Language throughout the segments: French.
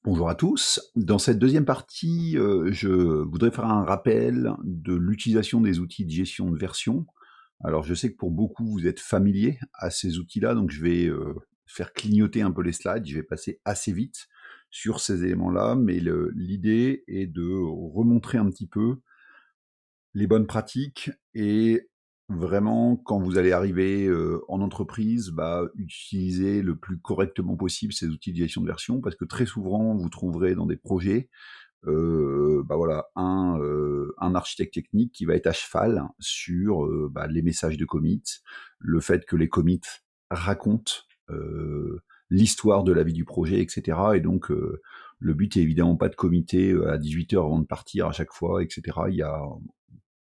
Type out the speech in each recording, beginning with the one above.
Bonjour à tous. Dans cette deuxième partie, je voudrais faire un rappel de l'utilisation des outils de gestion de version. Alors je sais que pour beaucoup, vous êtes familiers à ces outils-là, donc je vais, faire clignoter un peu les slides. Je vais passer assez vite sur ces éléments-là, mais l'idée est de remontrer un petit peu les bonnes pratiques et vraiment quand vous allez arriver, en entreprise, utiliser le plus correctement possible ces outils de gestion de version parce que très souvent vous trouverez dans des projets, voilà, un architecte technique qui va être à cheval sur, les messages de commit, le fait que les commits racontent, heu, l'histoire de la vie du projet et cetera et donc le but est évidemment pas de committer, à 18 heures avant de partir à chaque fois et cetera. Il y a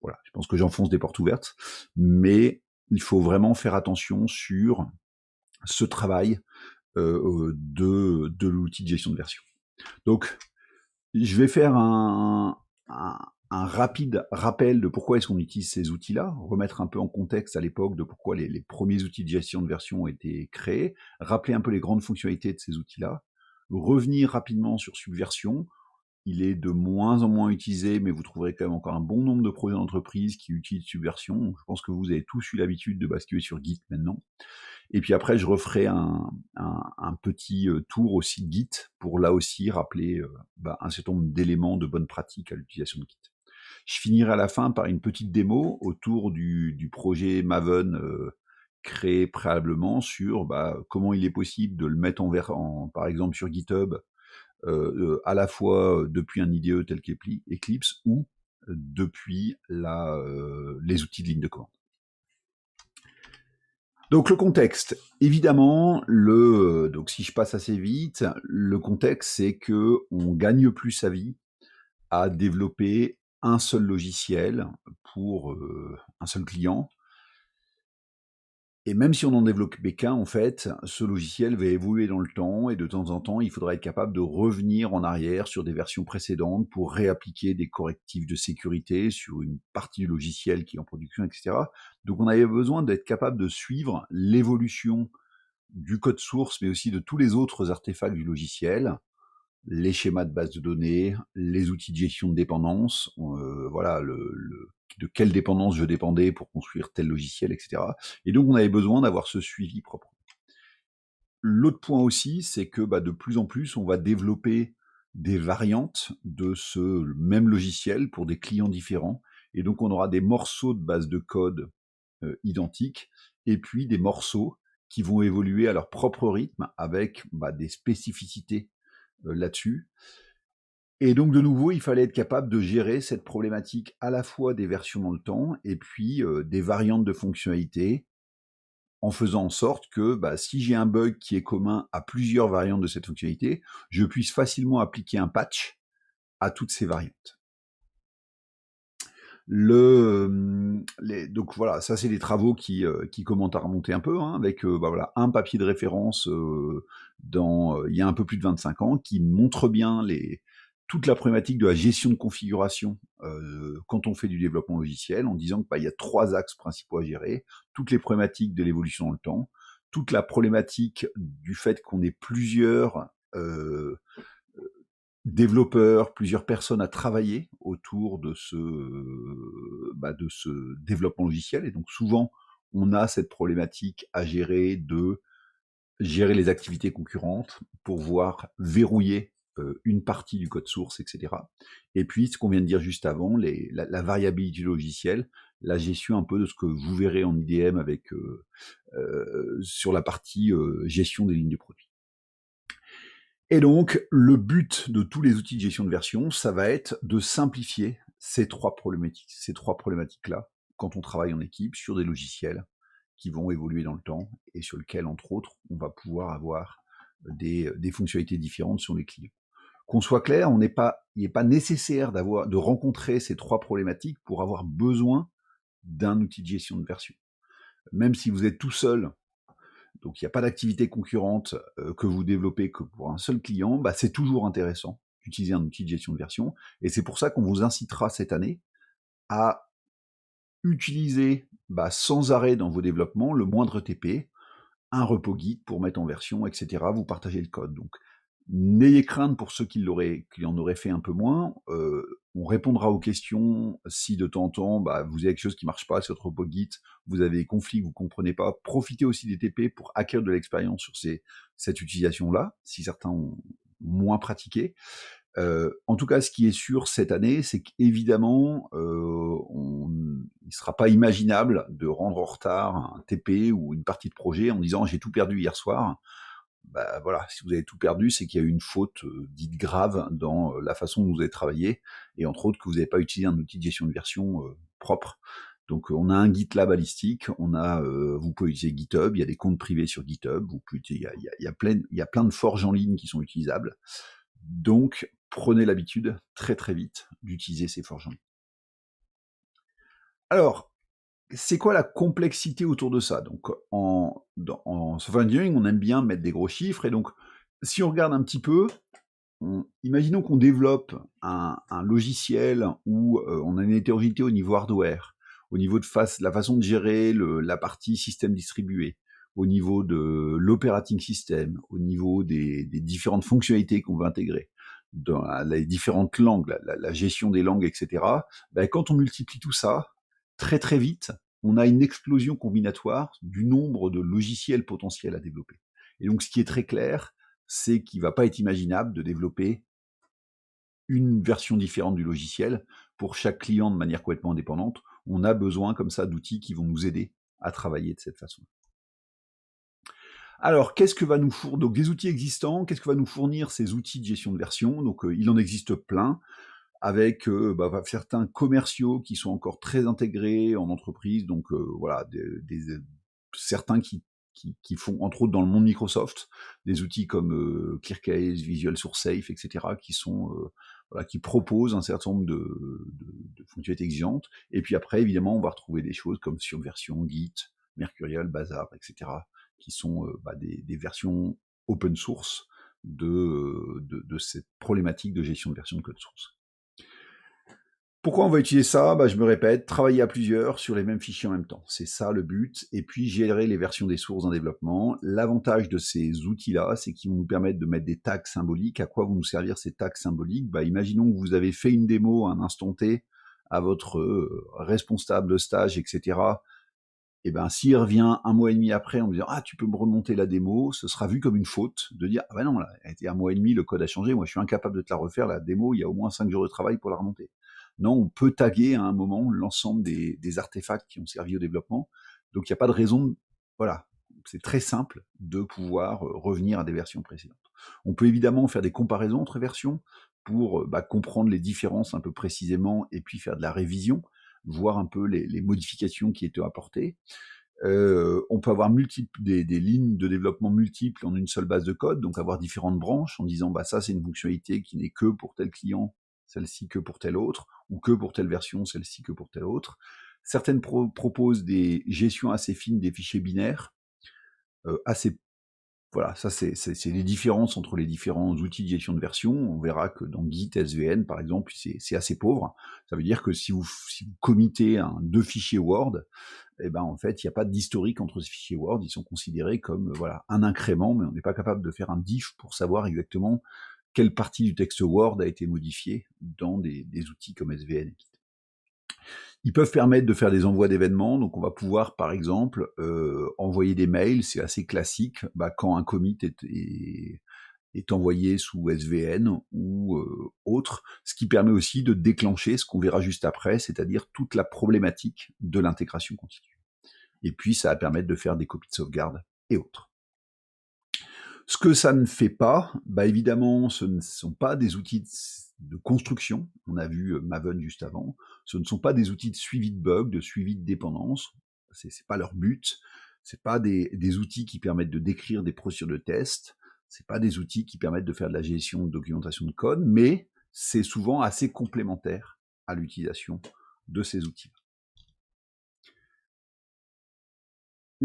voilà, je pense que j'enfonce des portes ouvertes, mais il faut vraiment faire attention sur ce travail de l'outil de gestion de version. Donc, je vais faire un rapide rappel de pourquoi est-ce qu'on utilise ces outils-là, remettre un peu en contexte à l'époque de pourquoi les premiers outils de gestion de version ont été créés, rappeler un peu les grandes fonctionnalités de ces outils-là, revenir rapidement sur Subversion. Il est de moins en moins utilisé, mais vous trouverez quand même encore un bon nombre de projets d'entreprise qui utilisent Subversion. Je pense que vous avez tous eu l'habitude de basculer sur Git maintenant. Et puis après, je referai un petit tour aussi Git pour là aussi rappeler un certain nombre d'éléments de bonne pratique à l'utilisation de Git. Je finirai à la fin par une petite démo autour du projet Maven créé préalablement sur comment il est possible de le mettre par exemple sur GitHub à la fois depuis un IDE tel qu'Eclipse ou depuis les outils de ligne de commande. Donc le contexte, évidemment, donc si je passe assez vite, le contexte c'est que on gagne plus sa vie à développer un seul logiciel pour un seul client. Et même si on n'en développait qu'un, en fait, ce logiciel va évoluer dans le temps et de temps en temps, il faudra être capable de revenir en arrière sur des versions précédentes pour réappliquer des correctifs de sécurité sur une partie du logiciel qui est en production, etc. Donc on avait besoin d'être capable de suivre l'évolution du code source, mais aussi de tous les autres artefacts du logiciel, les schémas de base de données, les outils de gestion de dépendance, voilà, de quelle dépendance je dépendais pour construire tel logiciel, etc. Et donc on avait besoin d'avoir ce suivi propre. L'autre point aussi, c'est que de plus en plus, on va développer des variantes de ce même logiciel pour des clients différents. Et donc on aura des morceaux de base de code identiques, et puis des morceaux qui vont évoluer à leur propre rythme avec des spécificités là-dessus. Et donc de nouveau, il fallait être capable de gérer cette problématique à la fois des versions dans le temps et puis des variantes de fonctionnalités en faisant en sorte que si j'ai un bug qui est commun à plusieurs variantes de cette fonctionnalité, je puisse facilement appliquer un patch à toutes ces variantes. Donc voilà, ça c'est des travaux qui commencent à remonter un peu, avec un papier de référence il y a un peu plus de 25 ans qui montre bien toute la problématique de la gestion de configuration quand on fait du développement logiciel, en disant qu'il y a 3 axes principaux à gérer, toutes les problématiques de l'évolution dans le temps, toute la problématique du fait qu'on ait plusieurs développeurs, plusieurs personnes à travailler autour de ce développement logiciel. Et donc souvent, on a cette problématique à gérer de gérer les activités concurrentes pour pouvoir verrouiller une partie du code source, etc. Et puis, ce qu'on vient de dire juste avant, la variabilité du logiciel, la gestion un peu de ce que vous verrez en IDM avec sur la partie gestion des lignes de produit. Et donc, le but de tous les outils de gestion de version, ça va être de simplifier ces trois problématiques-là, quand on travaille en équipe sur des logiciels qui vont évoluer dans le temps et sur lesquels, entre autres, on va pouvoir avoir des fonctionnalités différentes sur les clients. Qu'on soit clair, il n'est pas nécessaire de rencontrer ces trois problématiques pour avoir besoin d'un outil de gestion de version. Même si vous êtes tout seul, donc il n'y a pas d'activité concurrente que vous développez que pour un seul client, c'est toujours intéressant d'utiliser un outil de gestion de version. Et c'est pour ça qu'on vous incitera cette année à utiliser sans arrêt dans vos développements le moindre TP, un repo Git pour mettre en version, etc. Vous partagez le code. Donc N'ayez crainte pour ceux qui en auraient fait un peu moins. On répondra aux questions si de temps en temps, vous avez quelque chose qui marche pas sur votre repo Git, vous avez des conflits que vous comprenez pas. Profitez aussi des TP pour acquérir de l'expérience sur cette utilisation-là, si certains ont moins pratiqué. En tout cas, ce qui est sûr cette année, c'est qu'évidemment, il ne sera pas imaginable de rendre en retard un TP ou une partie de projet en disant j'ai tout perdu hier soir. Voilà, si vous avez tout perdu, c'est qu'il y a eu une faute dite grave dans la façon dont vous avez travaillé, et entre autres que vous n'avez pas utilisé un outil de gestion de version propre. Donc on a un GitLab balistique, vous pouvez utiliser GitHub, il y a des comptes privés sur GitHub, il y a plein de forges en ligne qui sont utilisables. Donc prenez l'habitude très très vite d'utiliser ces forges en ligne. Alors, c'est quoi la complexité autour de ça? Donc, en software engineering, on aime bien mettre des gros chiffres, et donc, si on regarde un petit peu, imaginons qu'on développe un logiciel où on a une hétérogénéité au niveau hardware, au niveau de la façon de gérer la partie système distribué, au niveau de l'operating system, au niveau des différentes fonctionnalités qu'on veut intégrer, dans les différentes langues, la gestion des langues, etc. Quand on multiplie tout ça, très très vite, on a une explosion combinatoire du nombre de logiciels potentiels à développer. Et donc, ce qui est très clair, c'est qu'il ne va pas être imaginable de développer une version différente du logiciel pour chaque client de manière complètement indépendante. On a besoin comme ça d'outils qui vont nous aider à travailler de cette façon. Alors, qu'est-ce que va nous fournir donc des outils existants? Qu'est-ce que va nous fournir ces outils de gestion de version? Donc, il en existe plein, avec certains commerciaux qui sont encore très intégrés en entreprise. Donc voilà, certains qui font, entre autres dans le monde Microsoft, des outils comme ClearCase, Visual Source Safe, etc., qui proposent un certain nombre de fonctionnalités exigeantes. Et puis après, évidemment, on va retrouver des choses comme Subversion, Git, Mercurial, Bazaar, etc., qui sont des versions open source de cette problématique de gestion de version de code source. Pourquoi on va utiliser ça? Je me répète, travailler à plusieurs sur les mêmes fichiers en même temps. C'est ça le but. Et puis gérer les versions des sources en développement. L'avantage de ces outils-là, c'est qu'ils vont nous permettre de mettre des tags symboliques. À quoi vont nous servir ces tags symboliques? Imaginons que vous avez fait une démo à un instant T à votre responsable de stage, etc. Et s'il revient un mois et demi après en me disant « Ah, tu peux me remonter la démo », ce sera vu comme une faute de dire « Ah non, là, il y a un mois et demi, le code a changé, moi je suis incapable de te la refaire, la démo, il y a au moins 5 jours de travail pour la remonter ». Non, on peut taguer à un moment l'ensemble des artefacts qui ont servi au développement, donc il n'y a pas de raison, voilà, c'est très simple de pouvoir revenir à des versions précédentes. On peut évidemment faire des comparaisons entre versions pour comprendre les différences un peu précisément et puis faire de la révision, voir un peu les modifications qui étaient apportées. On peut avoir des lignes de développement multiples en une seule base de code, donc avoir différentes branches en disant ça c'est une fonctionnalité qui n'est que pour tel client, celle-ci que pour tel autre, ou que pour telle version, celle-ci que pour telle autre. Certaines proposent des gestions assez fines des fichiers binaires, assez. Voilà, ça c'est les différences entre les différents outils de gestion de version. On verra que dans Git SVN, par exemple, c'est assez pauvre. Ça veut dire que si vous committez deux fichiers Word, en fait, il n'y a pas d'historique entre ces fichiers Word. Ils sont considérés comme un incrément, mais on n'est pas capable de faire un diff pour savoir exactement quelle partie du texte Word a été modifiée dans des outils comme SVN et Git. Ils peuvent permettre de faire des envois d'événements, donc on va pouvoir par exemple envoyer des mails, c'est assez classique, quand un commit est envoyé sous SVN ou autre, ce qui permet aussi de déclencher ce qu'on verra juste après, c'est-à-dire toute la problématique de l'intégration continue. Et puis ça va permettre de faire des copies de sauvegarde et autres. Ce que ça ne fait pas, évidemment, ce ne sont pas des outils de construction. On a vu Maven juste avant. Ce ne sont pas des outils de suivi de bugs, de suivi de dépendance. C'est pas leur but. C'est pas des outils qui permettent de décrire des procédures de test. C'est pas des outils qui permettent de faire de la gestion de documentation de code, mais c'est souvent assez complémentaire à l'utilisation de ces outils.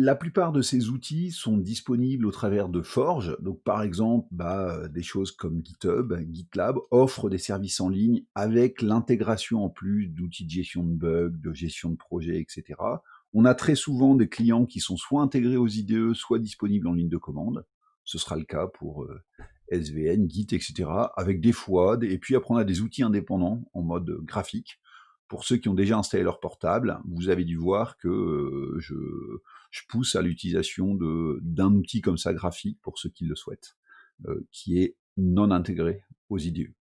La plupart de ces outils sont disponibles au travers de Forge. Donc, par exemple, des choses comme GitHub, GitLab offrent des services en ligne avec l'intégration en plus d'outils de gestion de bugs, de gestion de projets, etc. On a très souvent des clients qui sont soit intégrés aux IDE, soit disponibles en ligne de commande. Ce sera le cas pour SVN, Git, et cetera, avec des FWAD, et puis après on a des outils indépendants en mode graphique. Pour ceux qui ont déjà installé leur portable, vous avez dû voir que je pousse à l'utilisation d'un outil comme ça graphique pour ceux qui le souhaitent, qui est non intégré aux IDE.